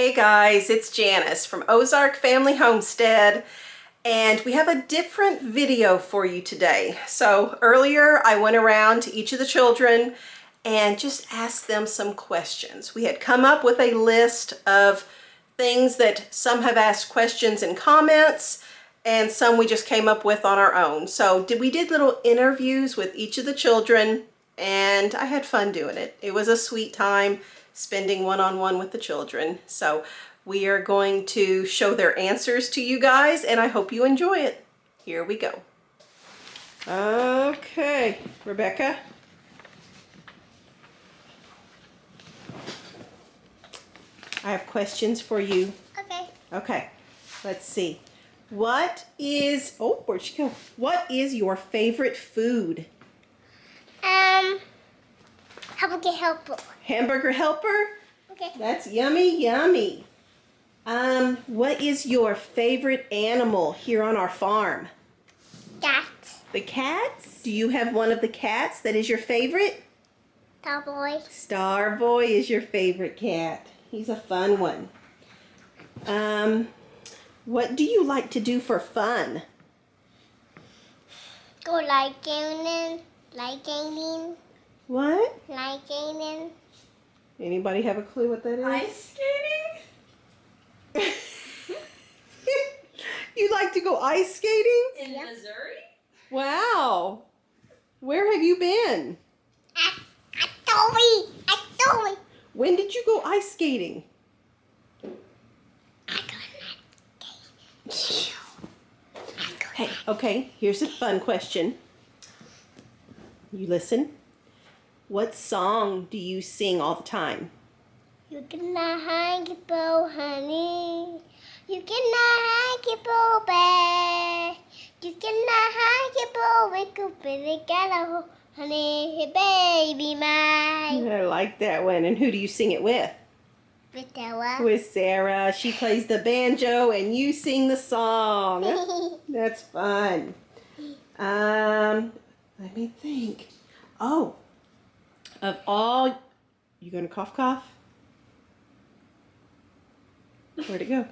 Hey guys, it's Janice from Ozark Family Homestead, and we have a different video for you today. So earlier I went around to each of the children and just asked them some questions. We had come up with a list of things that some have asked questions in comments and some we just came up with on our own. So we did little interviews with each of the children, and I had fun doing it. It was a sweet time spending one-on-one with the children. So we are going to show their answers to you guys, and I hope you enjoy it. Here we go. Okay, Rebekah. I have questions for you. Okay. Okay, let's see. What is, oh, where'd she go? What is your favorite food? Hamburger helper. Hamburger helper? Okay. That's yummy, yummy. What is your favorite animal here on our farm? Cat. The cats? Do you have one of the cats that is your favorite? Cowboy. Starboy is your favorite cat. He's a fun one. What do you like to do for fun? Go like gaming. Like gaming. What? Like gaming. Anybody have a clue what that is? Ice skating? You like to go ice skating? In Yeah. Missouri? Wow. Where have you been? I told me. When did you go ice skating? Hey, okay, here's a fun question. You listen. What song do you sing all the time? You cannot hang your bow, honey. You cannot hang your bow back. You cannot hang your bow. Wake up in the gallows, honey, baby mine. I like that one. And who do you sing it with? With that one. With Sarah. She plays the banjo and you sing the song. That's fun. Let me think. Oh, of all, you gonna cough? Where'd it go?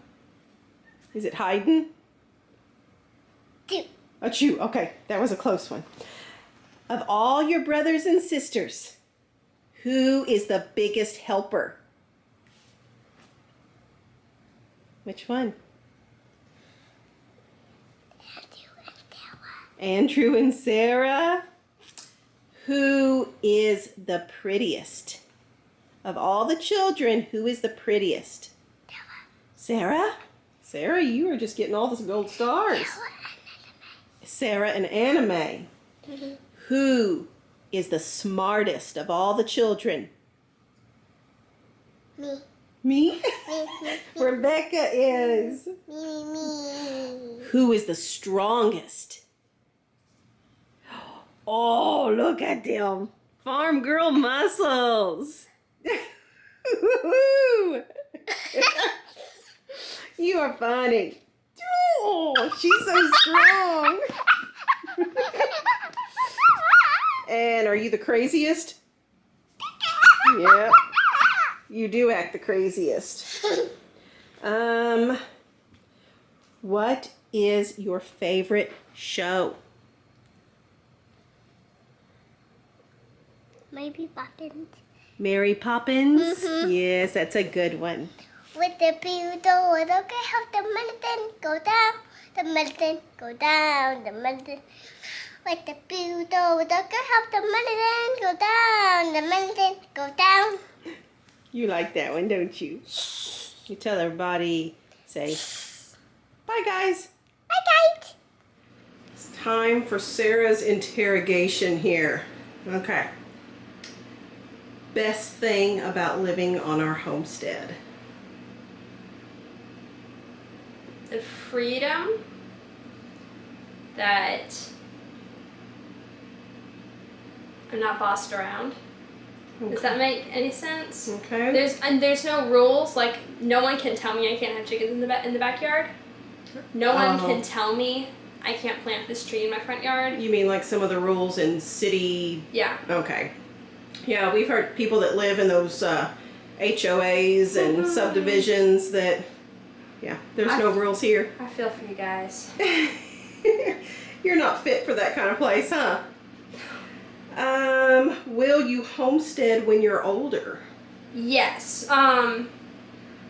Is it hiding? Two. Oh, chew. Okay, that was a close one. Of all your brothers and sisters, who is the biggest helper? Which one? Andrew and Sarah. Who is the prettiest? Of all the children, who is the prettiest? Sarah? Sarah, you are just getting all the gold stars. Sarah and Anime. Who is the smartest of all the children? Me. Me? Me. Rebekah is. Me. Who is the strongest? Oh, look at them. Farm girl muscles. You are funny. Oh, she's so strong. And are you the craziest? Yeah. You do act the craziest. What is your favorite show? Maybe Poppins. Mary Poppins? Mhm. Yes, that's a good one. With the builder, we don't help the mountain go down. The mountain go down. The mountain. With the builder, we don't help the mountain go down. The mountain go down. You like that one, don't you? You tell everybody, say, bye guys. Bye, guys. It's time for Sarah's interrogation here. Okay. Best thing about living on our homestead. The freedom that I'm not bossed around. Does that make any sense? Okay. There's no rules. Like, no one can tell me I can't have chickens in the backyard. No one can tell me I can't plant this tree in my front yard. You mean like some of the rules in city? Yeah. Okay. Yeah, we've heard people that live in those HOAs and subdivisions that, yeah, there's no rules here. I feel for you guys. You're not fit for that kind of place, huh? Will you homestead when you're older? Yes.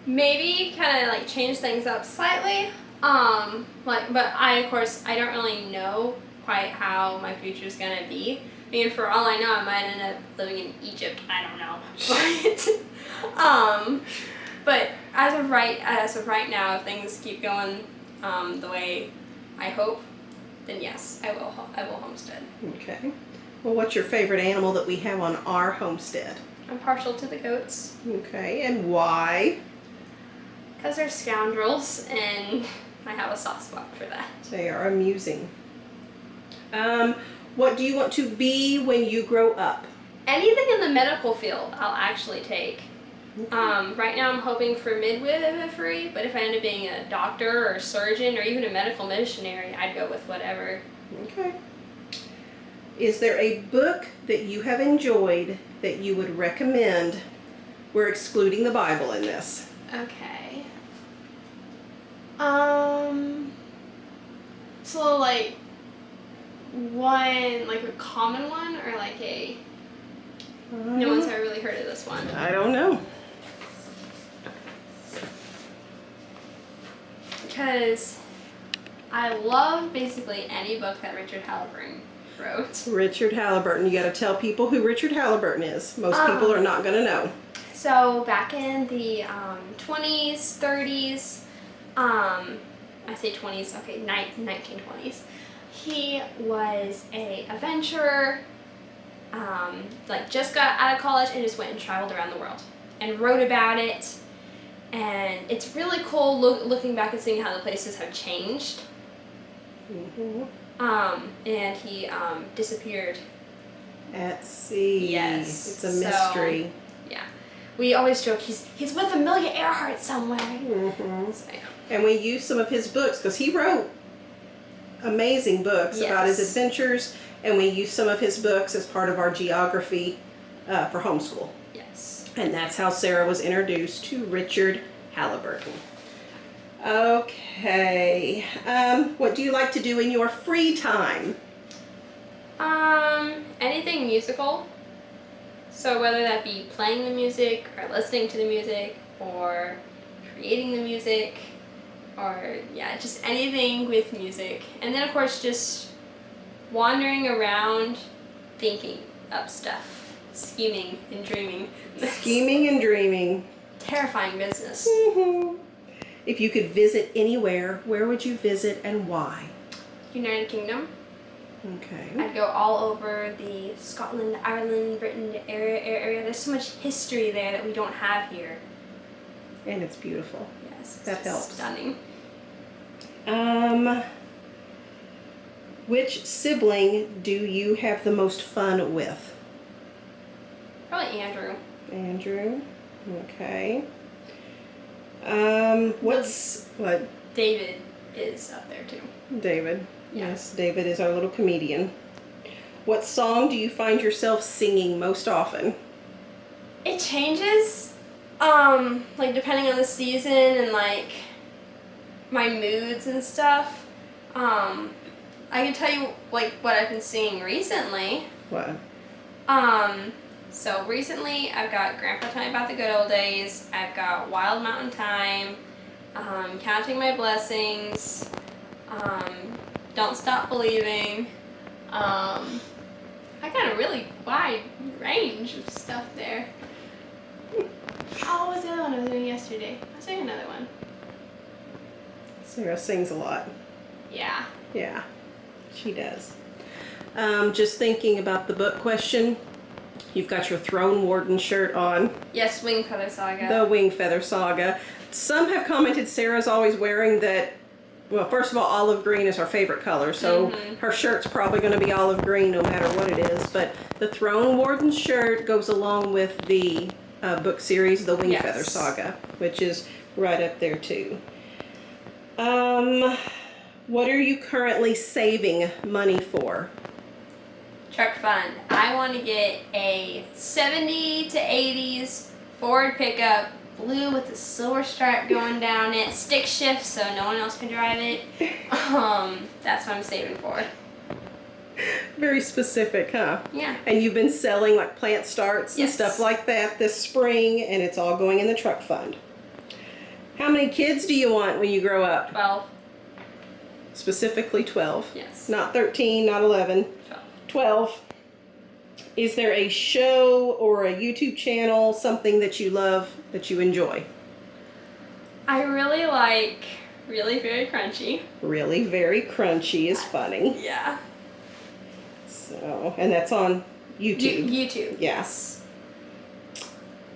Maybe kind of like change things up slightly. But of course, I don't really know quite how my future is gonna be. I mean, for all I know, I might end up living in Egypt. I don't know. But as of right now, if things keep going the way I hope, then yes, I will homestead. Okay. Well, what's your favorite animal that we have on our homestead? I'm partial to the goats. Okay, and why? Because they're scoundrels, and I have a soft spot for that. They are amusing. What do you want to be when you grow up? Anything in the medical field, I'll actually take. Right now I'm hoping for midwifery, but if I end up being a doctor or a surgeon or even a medical missionary, I'd go with whatever. Okay. Is there a book that you have enjoyed that you would recommend? We're excluding the Bible in this. Okay. So like one, like a common one, or like a... No one's ever really heard of this one. I don't know. Because I love basically any book that Richard Halliburton wrote. Richard Halliburton. You got to tell people who Richard Halliburton is. Most people are not going to know. So back in the 20s, 30s, I say 20s, okay, 1920s, he was a adventurer, like just got out of college and just went and traveled around the world and wrote about it. And it's really cool looking back and seeing how the places have changed. Mm-hmm. And he disappeared. At sea. Yes. It's a mystery. So, yeah. We always joke he's with Amelia Earhart somewhere. Mm-hmm. So, yeah. And we use some of his books because he wrote amazing books about his adventures, and we use some of his books as part of our geography for homeschool. Yes. And that's how Sarah was introduced to Richard Halliburton. Okay. What do you like to do in your free time? Anything musical. So whether that be playing the music or listening to the music or creating the music or just anything with music. And then of course just wandering around thinking up stuff, scheming and dreaming. Scheming and dreaming. Terrifying business. Mm-hmm. If you could visit anywhere, where would you visit and why? United Kingdom. Okay. I'd go all over the Scotland, Ireland, Britain area. There's so much history there that we don't have here. And it's beautiful. Yes. That helps. Stunning. Which sibling do you have the most fun with? Probably Andrew. Andrew. Okay. What? David is up there too. David. Yeah. Yes, David is our little comedian. What song do you find yourself singing most often? It changes, like depending on the season and like my moods and stuff. I can tell you like what I've been singing recently. What? So recently I've got Grandpa Tell Me About the Good Old Days. I've got Wild Mountain Time, Counting My Blessings, Don't Stop Believing. I got a really wide range of stuff there. Oh, what was the other one I was doing yesterday? I was doing another one. Sarah sings a lot. Yeah. Yeah, she does. Just thinking about the book question. You've got your Throne Warden shirt on. Yes, Wing Feather Saga. The Wing Feather Saga. Some have commented Sarah's always wearing that. Well, first of all, olive green is her favorite color, so her shirt's probably going to be olive green no matter what it is. But the Throne Warden shirt goes along with the book series, The Wing Feather Saga, which is right up there too. What are you currently saving money for? Truck fund. I want to get a 70 to 80s Ford pickup, blue with a silver stripe going down it, stick shift so no one else can drive it. That's what I'm saving for. Very specific, huh? Yeah. And you've been selling like plant starts and Yes. stuff like that this spring, and it's all going in the truck fund. How many kids do you want when you grow up? 12. Specifically 12. Yes. Not 13, not 11. 12. 12. Is there a show or a YouTube channel, something that you love, that you enjoy? I really like Really Very Crunchy. Really Very Crunchy is funny. Yeah. So, and that's on YouTube. YouTube. Yes.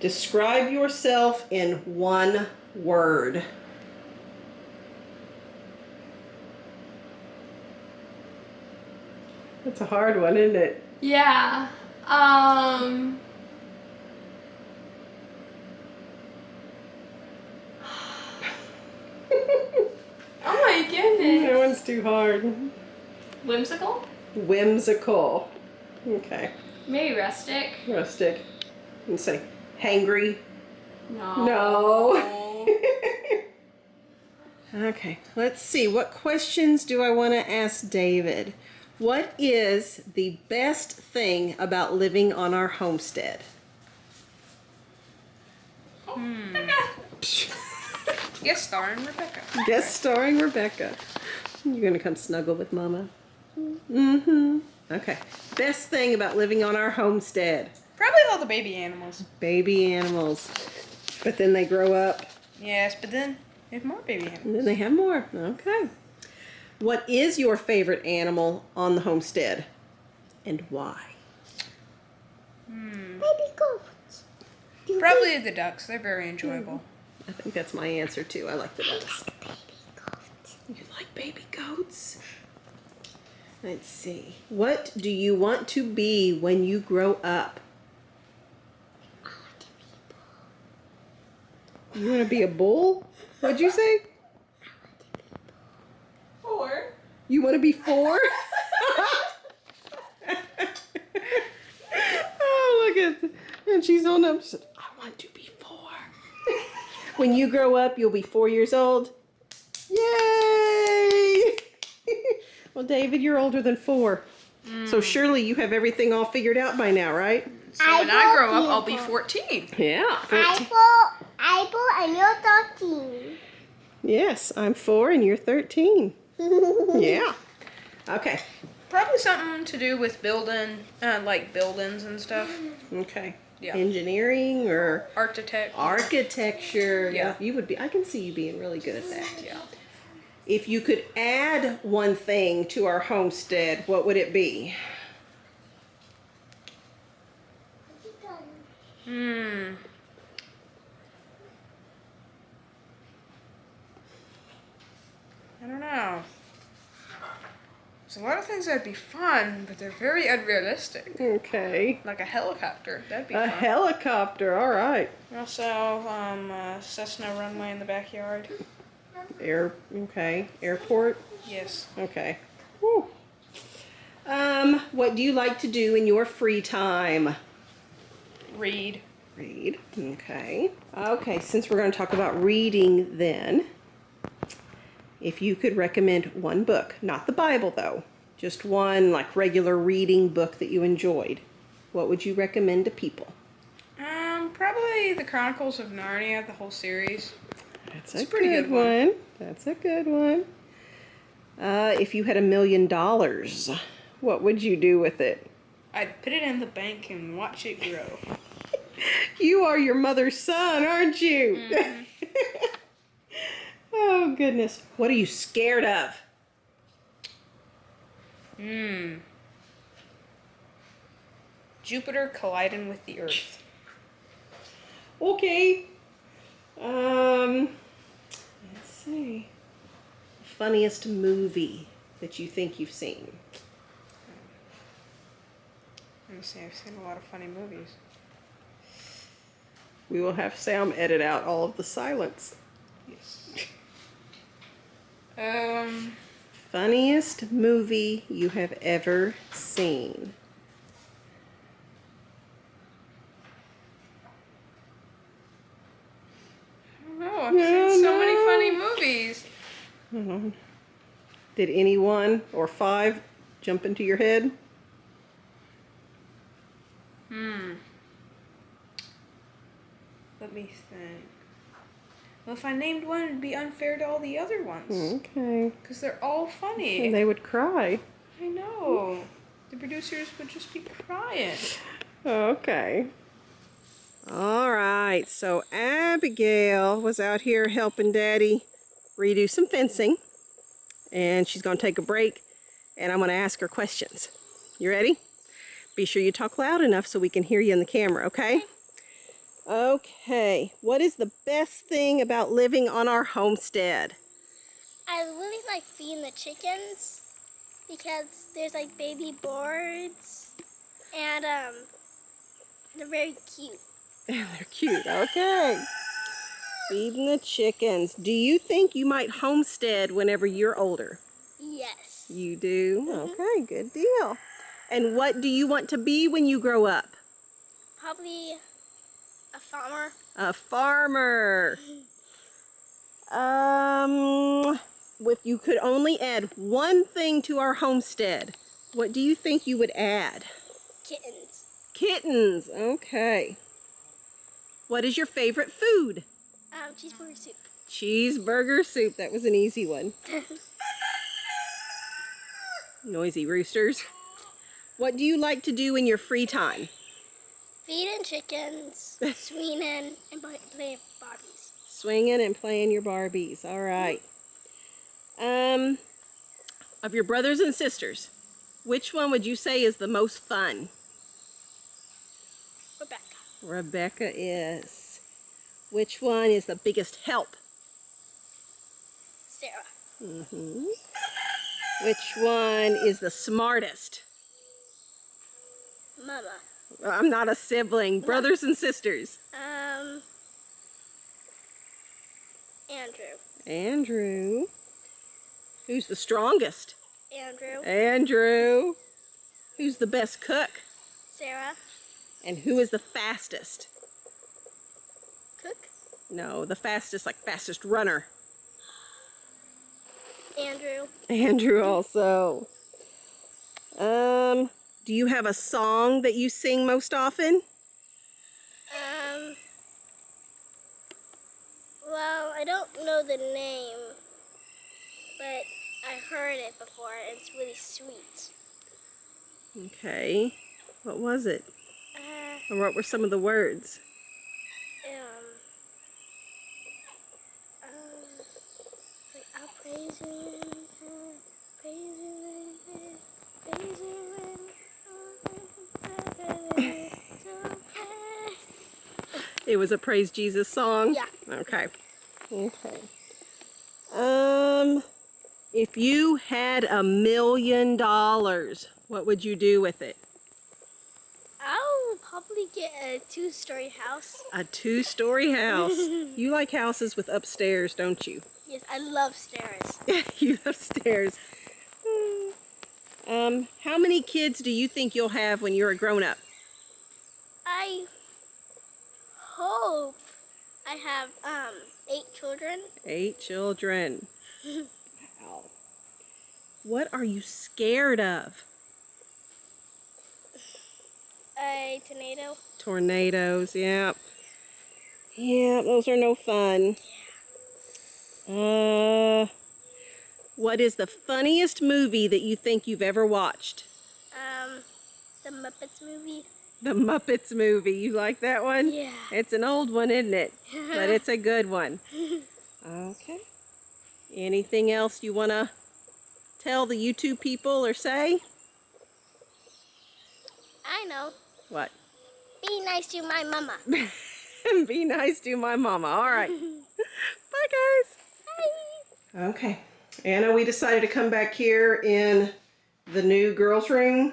Describe yourself in one word. That's a hard one, isn't it? Yeah. Oh my goodness. That one's too hard. Whimsical? Whimsical. Okay. Maybe rustic? Rustic. And say hangry. No. No. Okay, let's see. What questions do I want to ask David? What is the best thing about living on our homestead? Guest starring Rebekah. Guest starring Rebekah. You're going to come snuggle with Mama? Mm-hmm. Okay. Best thing about living on our homestead? Probably all the baby animals. Baby animals. But then they grow up. Yes, but then there's more baby And animals. then they have more. Okay. What is your favorite animal on the homestead? And why? Baby goats. Probably the ducks. They're very enjoyable. I think that's my answer too. I like the ducks. Baby goats. You like baby goats? Let's see. What do you want to be when you grow up? I want to be You want to be a bull? What'd you say? 4. You want to be 4? Oh, look at and she's on up. She said, I want to be 4. When you grow up, you'll be 4 years old. Yay! Well, David, you're older than 4. So surely you have everything all figured out by now, right? So when I grow up, I'll be 14. Yeah. 14. Apple, and you're 13. Yes, I'm 4 and you're 13. Yeah. Okay. Probably something to do with building, like buildings and stuff. Okay. Yeah. Engineering or Architect. architecture. Yeah. You would be. I can see you being really good at that. Yeah. If you could add one thing to our homestead, what would it be? I don't know. There's a lot of things that'd be fun, but they're very unrealistic. Okay. Like a helicopter. That'd be A fun. helicopter. All right. Also, Cessna runway in the backyard. Okay. Airport. Yes. Okay. Woo. What do you like to do in your free time? Read. Read. Okay. Okay, since we're going to talk about reading then, if you could recommend one book, not the Bible though, just one like regular reading book that you enjoyed, what would you recommend to people? Probably the Chronicles of Narnia, the whole series. That's It's a a pretty good good one. one. That's a good one. If you had $1 million, what would you do with it? I'd put it in the bank and watch it grow. You are your mother's son, aren't you? Mm-hmm. Oh, goodness. What are you scared of? Jupiter colliding with the Earth. Okay. Let's see. Funniest movie that you think you've seen? Let me see, I've seen a lot of funny movies. We will have Sam edit out all of the silence. Yes. Funniest movie you have ever seen? Did any one or five jump into your head? Let me think. Well, if I named one, it'd be unfair to all the other ones. Okay. Because they're all funny. And they would cry. I know. The producers would just be crying. Okay. All right, so Abigail was out here helping Daddy redo some fencing. And she's going to take a break, and I'm going to ask her questions. You ready? Be sure you talk loud enough so we can hear you in the camera, okay? Okay, what is the best thing about living on our homestead? I really like feeding the chickens because there's like baby birds and they're very cute. They're cute, okay. Feeding the chickens. Do you think you might homestead whenever you're older? Yes. You do? Okay, good deal. And what do you want to be when you grow up? Probably a farmer. A farmer. If you could only add one thing to our homestead, what do you think you would add? Kittens. Kittens, okay. What is your favorite food? Cheeseburger soup. Cheeseburger soup, that was an easy one. Noisy roosters. What do you like to do in your free time? Feeding chickens, swinging, and playing Barbies. Swinging and playing your Barbies, all right. Of your brothers and sisters, which one would you say is the most fun? Rebekah. Rebekah is. Which one is the biggest help? Sarah. Which one is the smartest? Mama. I'm not a sibling. Brothers and sisters. Andrew. Andrew. Who's the strongest? Andrew. Andrew. Who's the best cook? Sarah. And who is the fastest? Cook. No, the fastest, like fastest runner. Andrew. Andrew also. Do you have a song that you sing most often? Well, I don't know the name, but I heard it before. It's really sweet. Okay. What was it? Or what were some of the words? I'll praise you, praise you, praise you. It was a Praise Jesus song? Yeah. Okay. Okay. If you had $1 million, what would you do with it? I'll probably get a 2-story house. A 2-story house. You like houses with upstairs, don't you? Yes, I love stairs. You love stairs. How many kids do you think you'll have when you're a grown-up? I hope I have 8 children. 8 children. Wow. What are you scared of? A tornado. Tornadoes, yeah. Yeah, those are no fun. What is the funniest movie that you think you've ever watched? The Muppets movie. The Muppets movie. You like that one? Yeah. It's an old one, isn't it? But it's a good one. Okay. Anything else you want to tell the YouTube people or say? I know. What? Be nice to my mama. Be nice to my mama. All right. Bye, guys. Bye. Okay. Anna, we decided to come back here in the new girls' room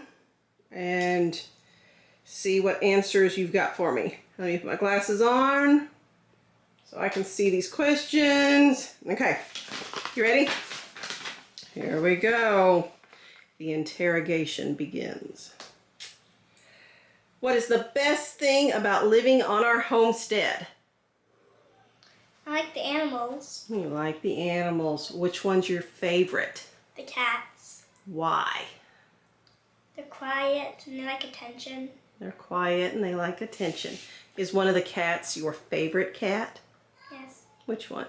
and see what answers you've got for me. Let me put my glasses on so I can see these questions. Okay. You ready? Here we go. The interrogation begins. What is the best thing about living on our homestead? I like the animals. You like the animals. Which one's your favorite? The cats. Why? They're quiet and they like attention. They're quiet and they like attention. Is one of the cats your favorite cat? Yes. Which one?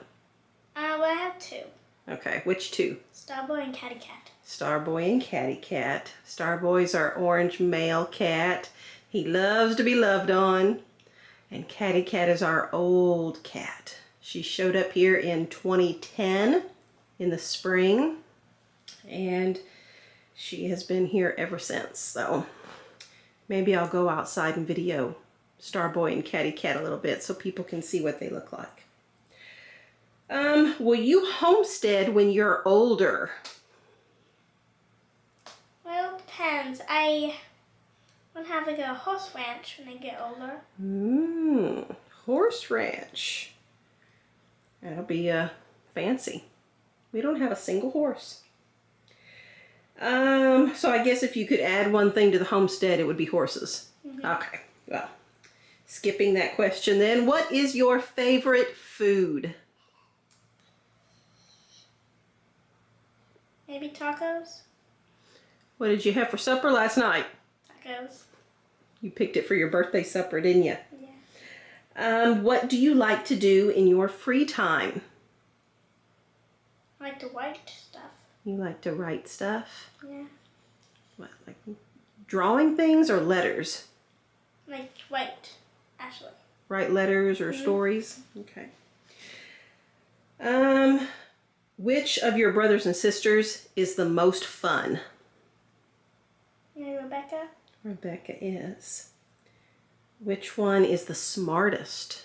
Well, I have two. Okay, which two? Starboy and Catty Cat. Starboy and Catty Cat. Starboy's our orange male cat. He loves to be loved on. And Catty Cat is our old cat. She showed up here in 2010 in the spring. And she has been here ever since. So maybe I'll go outside and video Starboy and Catty Cat a little bit so people can see what they look like. Will you homestead when you're older? Well, it depends. I want to have like a horse ranch when I get older. Horse ranch. That'll be fancy. We don't have a single horse. So I guess if you could add one thing to the homestead, it would be horses. Okay, well, skipping that question then. What is your favorite food? Maybe tacos? What did you have for supper last night? Tacos. You picked it for your birthday supper, didn't you? Yeah. What do you like to do in your free time? I like to write stuff. You like to write stuff? Yeah. What, like drawing things or letters? Like write, actually. Write letters or stories? Okay. Which of your brothers and sisters is the most fun? Maybe Rebekah? Rebekah is. Which one is the smartest?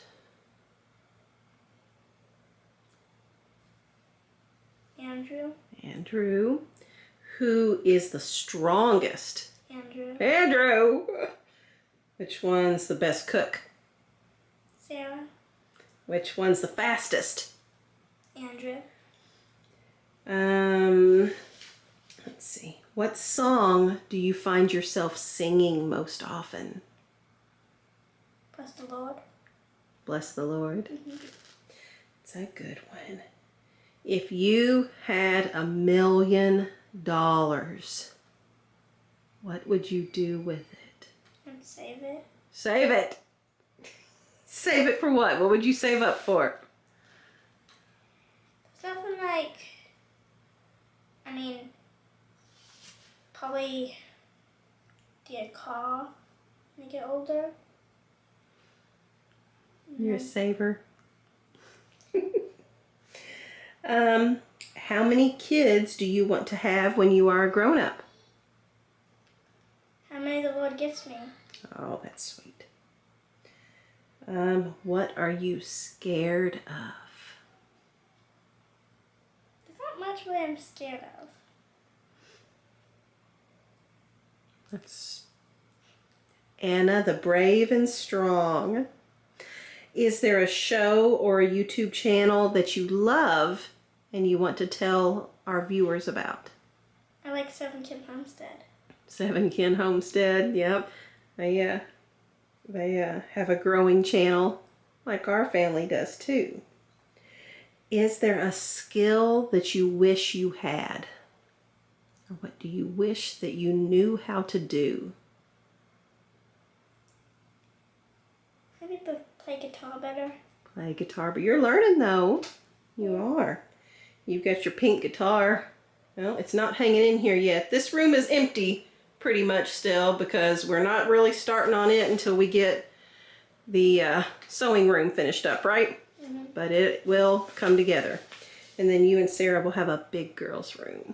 Andrew? Andrew. Who is the strongest? Andrew. Andrew! Which one's the best cook? Sarah? Which one's the fastest? Andrew. Let's see. What song do you find yourself singing most often? Bless the Lord. Bless the Lord. It's a good one. If you had $1 million, what would you do with it? And save it. Save it. Save it for what? What would you save up for? Something like, probably get a car when I get older. You're a saver. How many kids do you want to have when you are a grown-up? How many the Lord gives me. Oh, that's sweet. What are you scared of? There's not much what I'm scared of. That's Anna, the brave and strong. Is there a show or a YouTube channel that you love and you want to tell our viewers about? I like Seven Kin Homestead. Seven Kin Homestead, yep. They have a growing channel like our family does too. Is there a skill that you wish you had? Or what do you wish that you knew how to do? Maybe play guitar better. Play guitar, but you're learning though. You are. You've got your pink guitar. Well, it's not hanging in here yet. This room is empty pretty much still because we're not really starting on it until we get the sewing room finished up, right? But it will come together. And then you and Sarah will have a big girls room.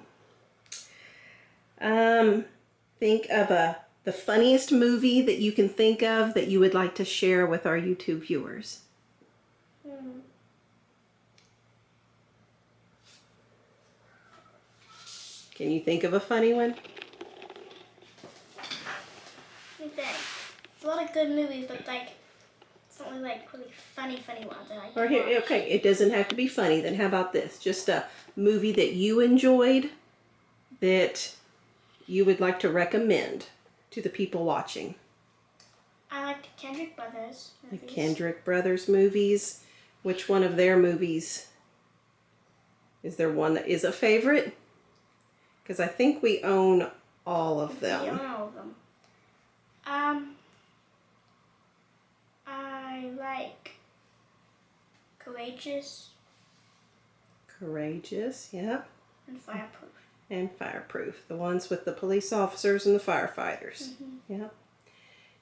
Think of the funniest movie that you can think of that you would like to share with our YouTube viewers. Can you think of a funny one? Let me think. There's a lot of good movies, but it's not really funny ones. I like Or to here, watch. okay, it doesn't have to be funny. Then how about this? Just a movie that you enjoyed that you would like to recommend to the people watching. I like the Kendrick Brothers The movies. Kendrick Brothers movies. Which one of their movies? Is there one that is a favorite? Because I think we own all of We them. own all of them. I like Courageous Courageous, yep. and Fireproof. And Fireproof. The ones with the police officers and the firefighters. Mm-hmm. Yep.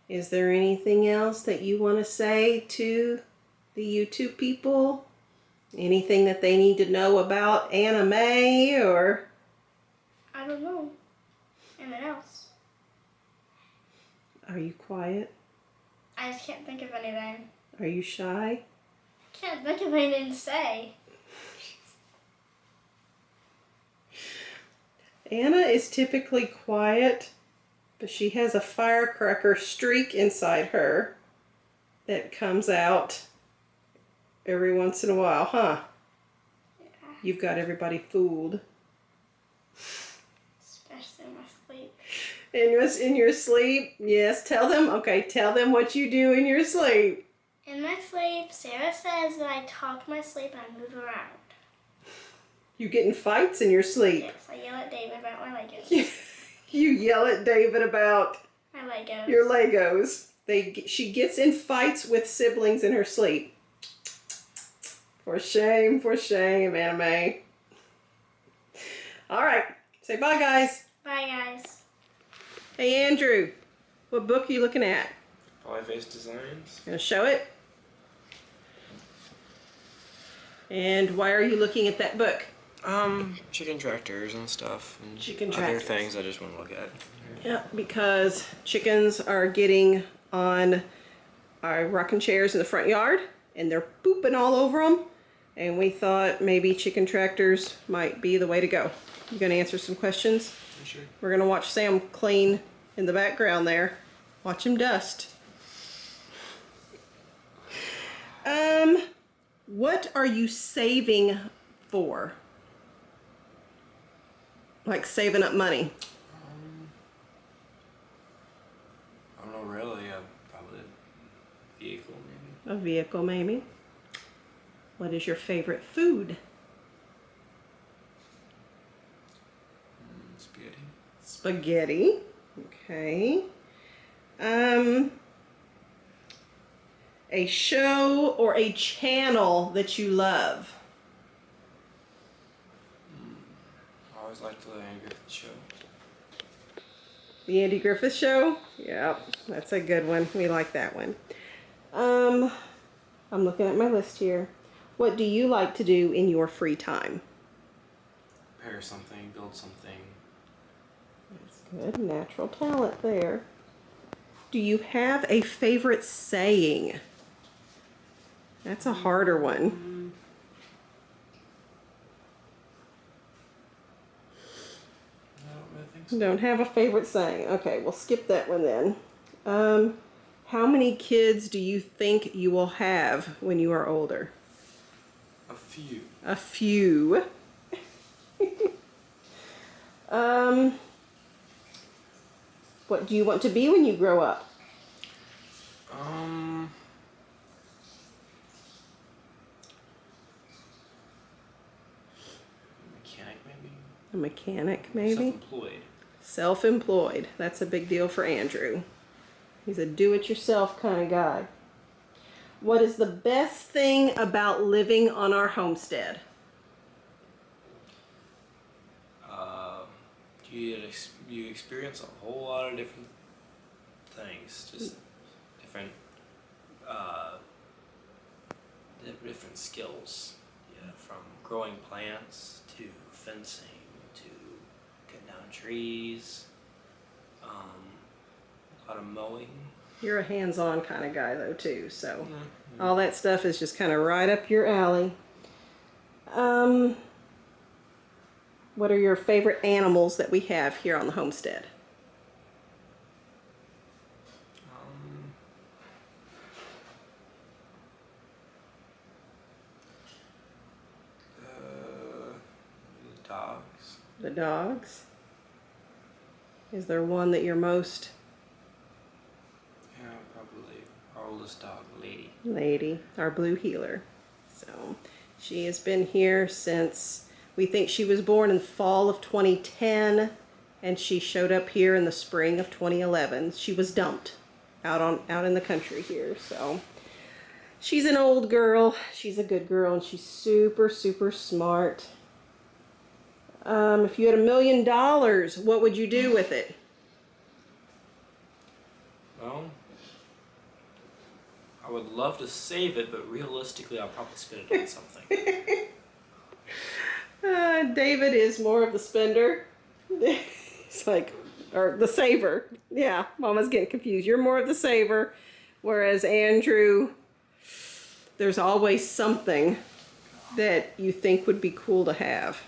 Is there anything else that you want to say to the YouTube people? Anything that they need to know about anime or? I don't know. Anything else? Are you quiet? I just can't think of anything. Are you shy? Can't think of anything to say. Anna is typically quiet, but she has a firecracker streak inside her that comes out every once in a while, huh? Yeah. You've got everybody fooled. Especially in my sleep. In your sleep? Yes, tell them. Okay, tell them what you do in your sleep. In my sleep, Sarah says that I talk in my sleep and I move around. You get in fights in your sleep. Yes, I yell at David about my Legos. You yell at David about My Legos. your Legos. She gets in fights with siblings in her sleep. For shame, Anna Mae. All right, say bye, guys. Bye, guys. Hey, Andrew, what book are you looking at? Polyface Designs. Gonna show it? And why are you looking at that book? Chicken tractors and stuff. And Chicken other tractors. things I just want to look at. Yeah, because chickens are getting on our rocking chairs in the front yard and they're pooping all over them. And we thought maybe chicken tractors might be the way to go. You gonna answer some questions? Sure. We're gonna watch Sam clean in the background there. Watch him dust. What are you saving for? Like saving up money. I don't know really. Probably a vehicle maybe. A vehicle maybe. What is your favorite food? Spaghetti. Spaghetti. Okay. A show or a channel that you love. I always liked the Andy Griffith Show. The Andy Griffith Show? Yep, that's a good one. We like that one. I'm looking at my list here. What do you like to do in your free time? Repair something, build something. That's good. Natural talent there. Do you have a favorite saying? That's a harder one. I don't really think so. Don't have a favorite saying. Okay, we'll skip that one then. How many kids do you think you will have when you are older? A few. A few. What do you want to be when you grow up? Mechanic maybe. A mechanic, maybe? Self-employed. Self-employed. That's a big deal for Andrew. He's a do-it-yourself kind of guy. What is the best thing about living on our homestead? You experience a whole lot of different things, just different different skills. Yeah, from growing plants to fencing to cutting down trees. A lot of mowing. You're a hands-on kind of guy though too, so all that stuff is just kind of right up your alley. What are your favorite animals that we have here on the homestead? The dogs. The dogs? Is there one that you're most? Yeah, probably our oldest dog, Lady. Lady, our blue heeler. So she has been here since, we think she was born in the fall of 2010, and she showed up here in the spring of 2011. She was dumped out in the country here. So she's an old girl. She's a good girl, and she's super, super smart. If you had $1 million, what would you do with it? Well, I would love to save it, but realistically, I'll probably spend it on something. David is more of the spender. He's like, or the saver. Yeah, Mama's getting confused. You're more of the saver, whereas Andrew, there's always something that you think would be cool to have.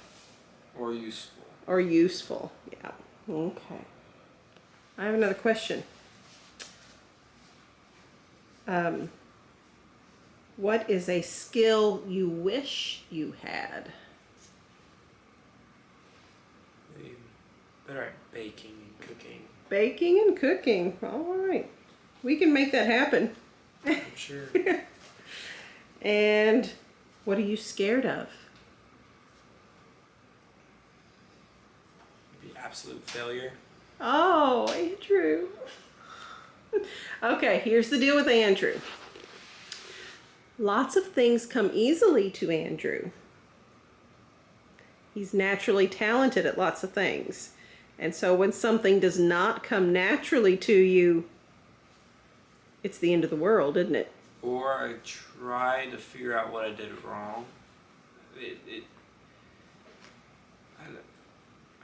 Or useful. Or useful, yeah. Okay. I have another question. What is a skill you wish you had? Maybe better at baking and cooking. Baking and cooking. All right. We can make that happen. I'm sure. And what are you scared of? Maybe absolute failure. Oh, Andrew. Okay, here's the deal with Andrew. Lots of things come easily to Andrew. He's naturally talented at lots of things. And so when something does not come naturally to you, it's the end of the world, isn't it? Or I try to figure out what I did wrong.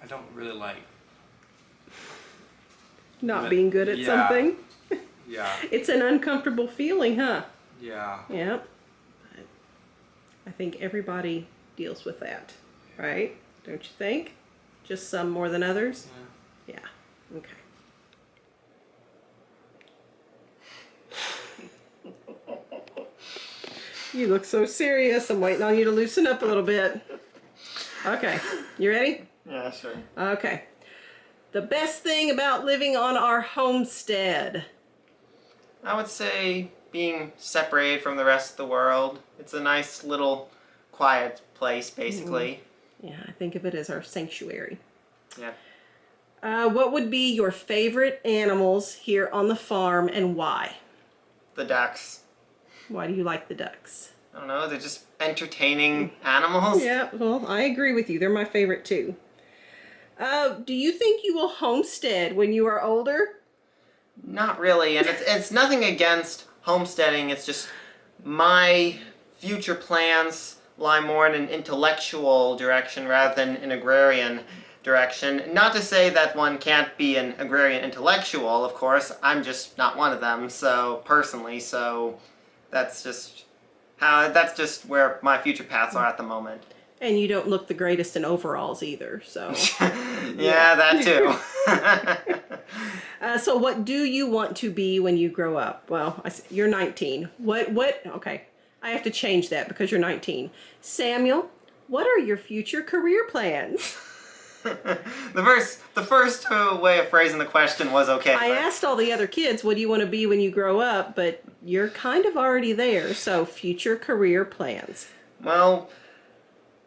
I don't really like Not being good at something. Yeah. It's an uncomfortable feeling, huh? Yeah. Yeah. I think everybody deals with that, right? Don't you think? Just some more than others? Yeah. Yeah. Okay. You look so serious. I'm waiting on you to loosen up a little bit. Okay. You ready? Yeah, sure. Okay. The best thing about living on our homestead. I would say being separated from the rest of the world. It's a nice little quiet place, basically. Yeah, I think of it as our sanctuary. Yeah. What would be your favorite animals here on the farm and why? The ducks. Why do you like the ducks? I don't know, they're just entertaining animals. Yeah, well, I agree with you. They're my favorite too. Do you think you will homestead when you are older? Not really, and it's nothing against homesteading, it's just my future plans lie more in an intellectual direction rather than an agrarian direction. Not to say that one can't be an agrarian intellectual, of course, I'm just not one of them, so personally, so that's just where my future paths are at the moment. And you don't look the greatest in overalls either, so. Yeah, that too. So what do you want to be when you grow up? Well, you're 19. Okay, I have to change that because you're 19. Samuel, what are your future career plans? The first way of phrasing the question was okay. I asked all the other kids, what do you want to be when you grow up? But you're kind of already there, so future career plans. Well,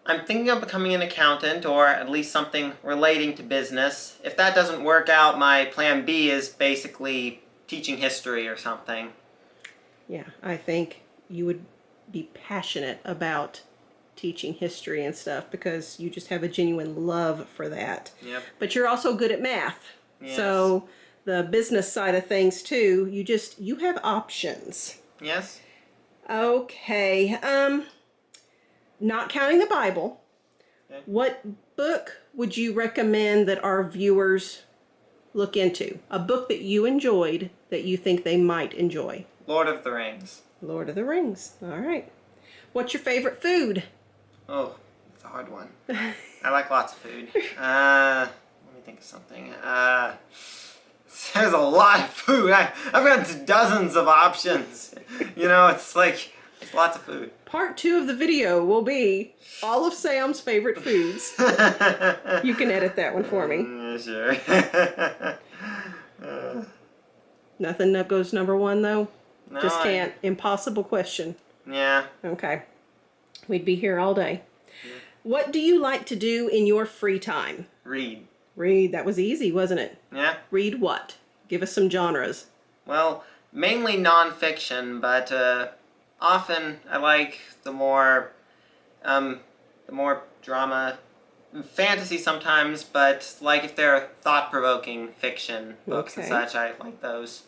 I'm thinking of becoming an accountant or at least something relating to business. If that doesn't work out, my plan B is basically teaching history or something. Yeah, I think you would be passionate about teaching history and stuff because you just have a genuine love for that. Yep. But you're also good at math. Yes. So the business side of things too, you have options. Yes? Okay. Not counting the Bible, Okay. What book would you recommend that our viewers look into? A book that you enjoyed that you think they might enjoy? Lord of the Rings. Lord of the Rings. All right. What's your favorite food? Oh, it's a hard one. I like lots of food. Let me think of something. There's a lot of food. I've got dozens of options. You know, it's like, it's lots of food. Part 2 of the video will be all of Sam's favorite foods. You can edit that one for me. Sure. Nothing that goes number 1 though? No, Just can't. Impossible question. Yeah. Okay. We'd be here all day. What do you like to do in your free time? Read. Read. That was easy, wasn't it? Yeah. Read what? Give us some genres. Well, mainly nonfiction, but often I like the more drama, fantasy sometimes, but like if they're thought-provoking fiction books and Okay. such, I like those.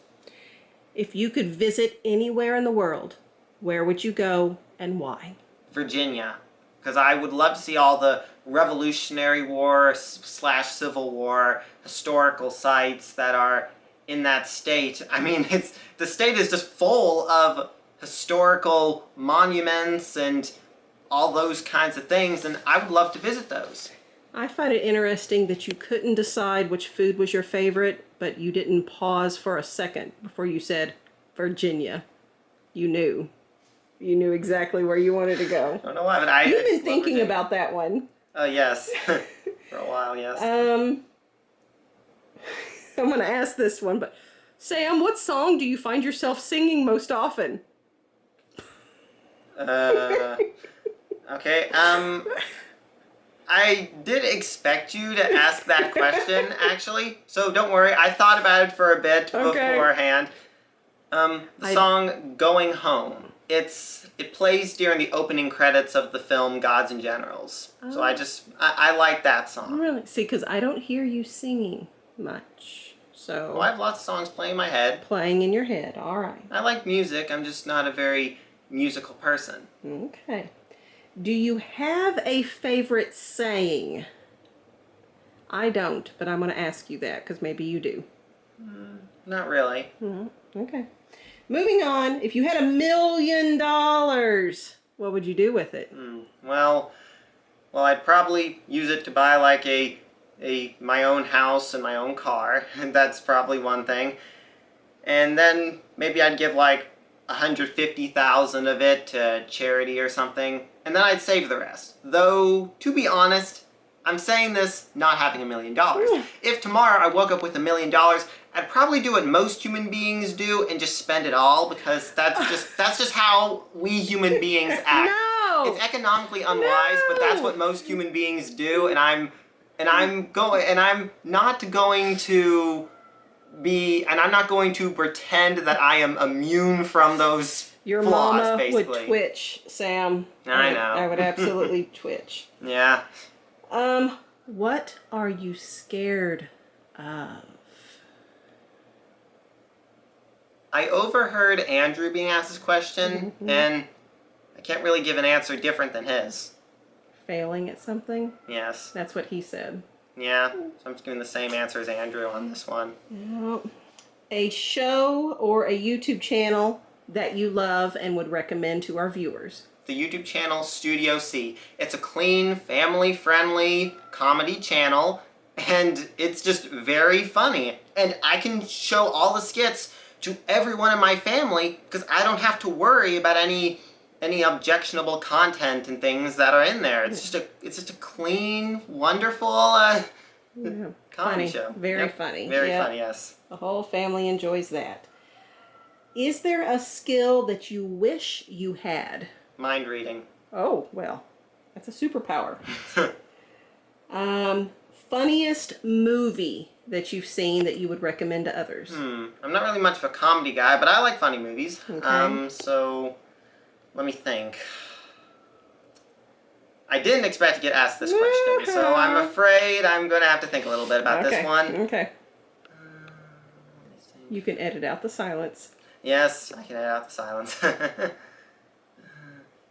If you could visit anywhere in the world, where would you go and why? Virginia, because I would love to see all the Revolutionary War / Civil War historical sites that are in that state. I mean, the state is just full of historical monuments and all those kinds of things, and I would love to visit those. I find it interesting that you couldn't decide which food was your favorite, but you didn't pause for a second before you said Virginia. You knew. You knew exactly where you wanted to go. I don't know why, but I You've just been love thinking Virginia. about that one. Oh, yes. For a while, yes. I'm going to ask this one, but Sam, what song do you find yourself singing most often? Okay, I did expect you to ask that question, actually, so don't worry. I thought about it for a bit beforehand. The song Going Home. It plays during the opening credits of the film Gods and Generals. So I like that song. Really? See, because I don't hear you singing much. So Well, I have lots of songs playing in my head. playing in your head. All right. I like music, I'm just not a very musical person. Okay. Do you have a favorite saying? I don't, but I'm going to ask you that because maybe you do. Not really. Okay. Moving on. If you had $1 million, what would you do with it? Well, I'd probably use it to buy like my own house and my own car. That's probably one thing. And then maybe I'd give like 150,000 of it to charity or something, and then I'd save the rest. Though, to be honest, I'm saying this not having $1 million. If tomorrow I woke up with $1 million, I'd probably do what most human beings do and just spend it all, because that's just how we human beings act. No! It's economically unwise, but that's what most human beings do, and I'm not going to pretend that I am immune from those Your flaws, mama basically. would twitch, Sam. I know. I would absolutely twitch. Yeah. What are you scared of? I overheard Andrew being asked this question, and I can't really give an answer different than his. Failing at something? Yes. That's what he said. Yeah. So I'm just giving the same answer as Andrew on this one. Well, a show or a YouTube channel that you love and would recommend to our viewers. The YouTube channel Studio C. It's a clean, family-friendly comedy channel, and it's just very funny. And I can show all the skits to everyone in my family because I don't have to worry about any objectionable content and things that are in there. It's just a clean, wonderful comedy Funny. show. Very funny. Very Yep. funny, yes. The whole family enjoys that. Is there a skill that you wish you had? Mind reading. Oh, well, that's a superpower. Funniest movie that you've seen that you would recommend to others? I'm not really much of a comedy guy, but I like funny movies. Okay. So let me think. I didn't expect to get asked this question, so I'm afraid I'm going to have to think a little bit about this one. Okay. You can edit out the silence. Yes, I can edit out the silence.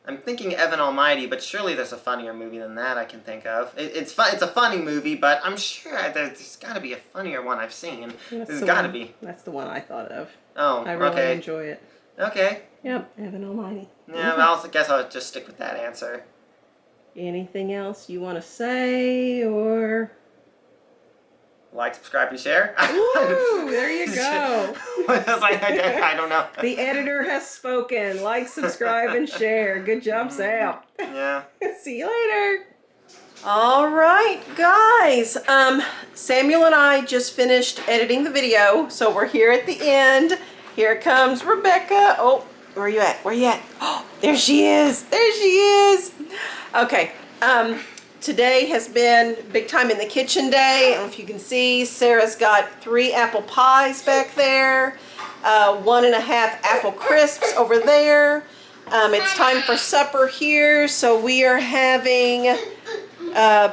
I'm thinking Evan Almighty, but surely there's a funnier movie than that I can think of. It's a funny movie, but I'm sure there's got to be a funnier one I've seen. There's got to be. That's the one I thought of. Oh, I really okay. enjoy it. Okay. Yep, Evan Almighty. Yeah, well, I guess I'll just stick with that answer. Anything else you want to say, or? Like, subscribe, and share. Woo! There you go. What else? I don't know. The editor has spoken. Like, subscribe, and share. Good job, Sam. Yeah. See you later. All right, guys. Samuel and I just finished editing the video, so we're here at the end. Here comes Rebekah. Oh, where are you at? Where are you at? Oh, There she is. There she is. Okay. Today has been big time in the kitchen day. I don't know if you can see, Sarah's got 3 apple pies back there, 1.5 apple crisps over there. It's time for supper here, so we are having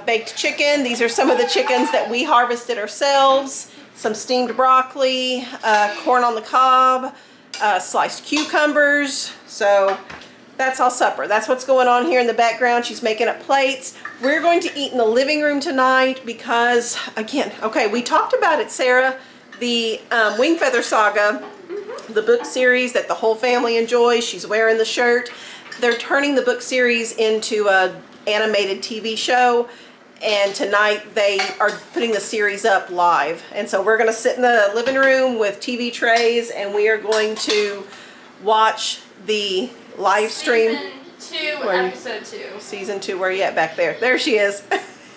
baked chicken. These are some of the chickens that we harvested ourselves. Some steamed broccoli, corn on the cob, sliced cucumbers. So that's all supper. That's what's going on here in the background. She's making up plates. We're going to eat in the living room tonight because, again, okay, we talked about it, Sarah, the Wing Feather Saga, the book series that the whole family enjoys. She's wearing the shirt. They're turning the book series into a animated TV show, and tonight they are putting the series up live. And so we're going to sit in the living room with TV trays, and we are going to watch the live stream. Season 2, episode 2. Season 2, where are you at back there? There she is.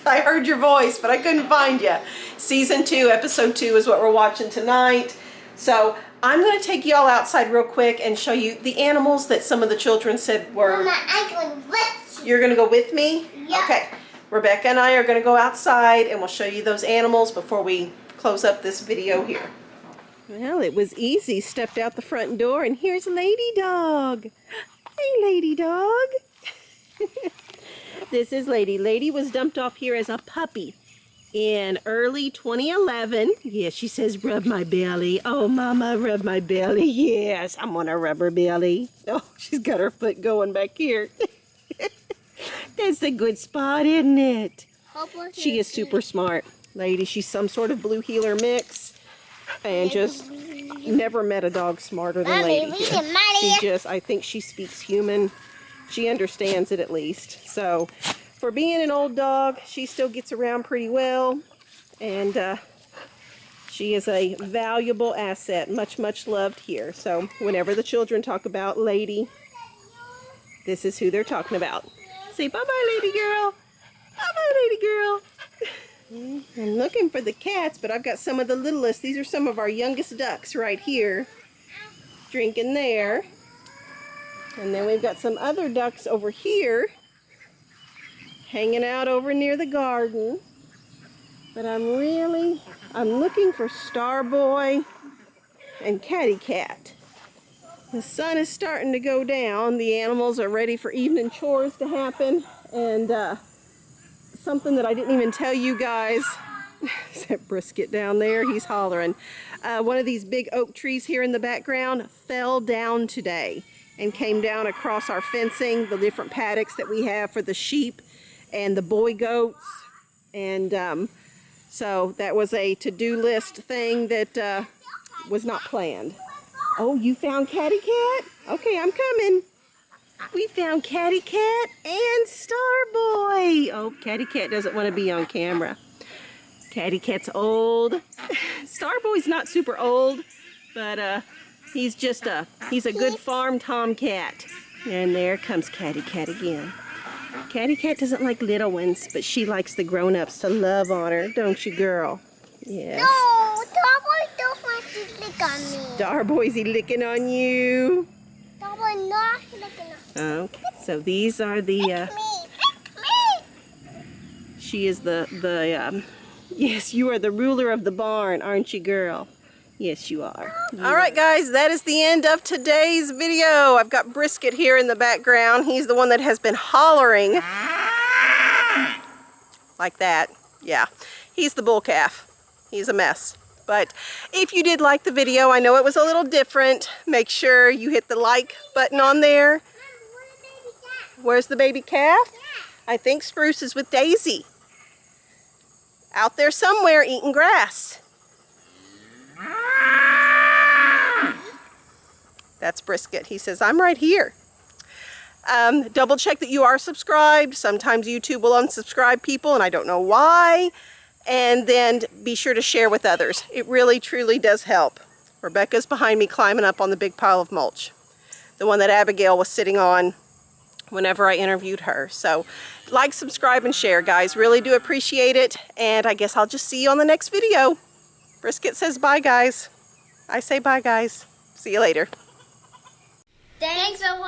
I heard your voice, but I couldn't find you. Season 2, episode 2 is what we're watching tonight. So I'm going to take y'all outside real quick and show you the animals that some of the children said were... Mama, I'm going with you. You're going to go with me? Yeah. Okay. Rebekah and I are going to go outside and we'll show you those animals before we close up this video here. Well, it was easy. Stepped out the front door and here's Lady Dog. Hey, Lady Dog. This is Lady. Lady was dumped off here as a puppy in early 2011. Yes, she says, rub my belly. Oh, Mama, rub my belly. Yes, I'm gonna rub her belly. Oh, she's got her foot going back here. That's a good spot, isn't it? She is super smart, Lady. She's some sort of blue heeler mix, and just never met a dog smarter than Lady. She just, I think she speaks human. She understands it at least. So, for being an old dog, she still gets around pretty well, and she is a valuable asset, much, much loved here. So, whenever the children talk about Lady, this is who they're talking about. Say bye-bye, Lady girl. Bye-bye, Lady girl. I'm looking for the cats, but I've got some of the littlest. These are some of our youngest ducks right here, drinking there. And then we've got some other ducks over here, hanging out over near the garden. But I'm looking for Starboy and Catty Cat. The sun is starting to go down. The animals are ready for evening chores to happen. And something that I didn't even tell you guys, is that Brisket down there? He's hollering. One of these big oak trees here in the background fell down today and came down across our fencing, the different paddocks that we have for the sheep and the boy goats. And so that was a to-do list thing that was not planned. Oh, you found Catty Cat? Okay, I'm coming. We found Catty Cat and Starboy. Oh, Catty Cat doesn't want to be on camera. Catty Cat's old. Starboy's not super old, but he's a good farm tomcat. And there comes Catty Cat again. Catty Cat doesn't like little ones, but she likes the grown-ups to love on her, don't you, girl? Yes. No, Starboy don't want to lick on me. Starboy's he licking on you? Starboy not licking on me. Okay, so these are the, Lick me. she is yes, you are the ruler of the barn, aren't you, girl? Yes, you are. All right, guys, that is the end of today's video. I've got Brisket here in the background. He's the one that has been hollering like that. Yeah, he's the bull calf. He's a mess. But if you did like the video, I know it was a little different. Make sure you hit the like button on there. Where's the baby calf? I think Spruce is with Daisy. Out there somewhere eating grass. That's Brisket. He says, I'm right here. Double check that you are subscribed. Sometimes YouTube will unsubscribe people and I don't know why. And then be sure to share with others. It really, truly does help. Rebekah's behind me climbing up on the big pile of mulch. The one that Abigail was sitting on whenever I interviewed her. So like, subscribe, and share, guys. Really do appreciate it. And I guess I'll just see you on the next video. Brisket says bye, guys. I say bye, guys. See you later. Thanks for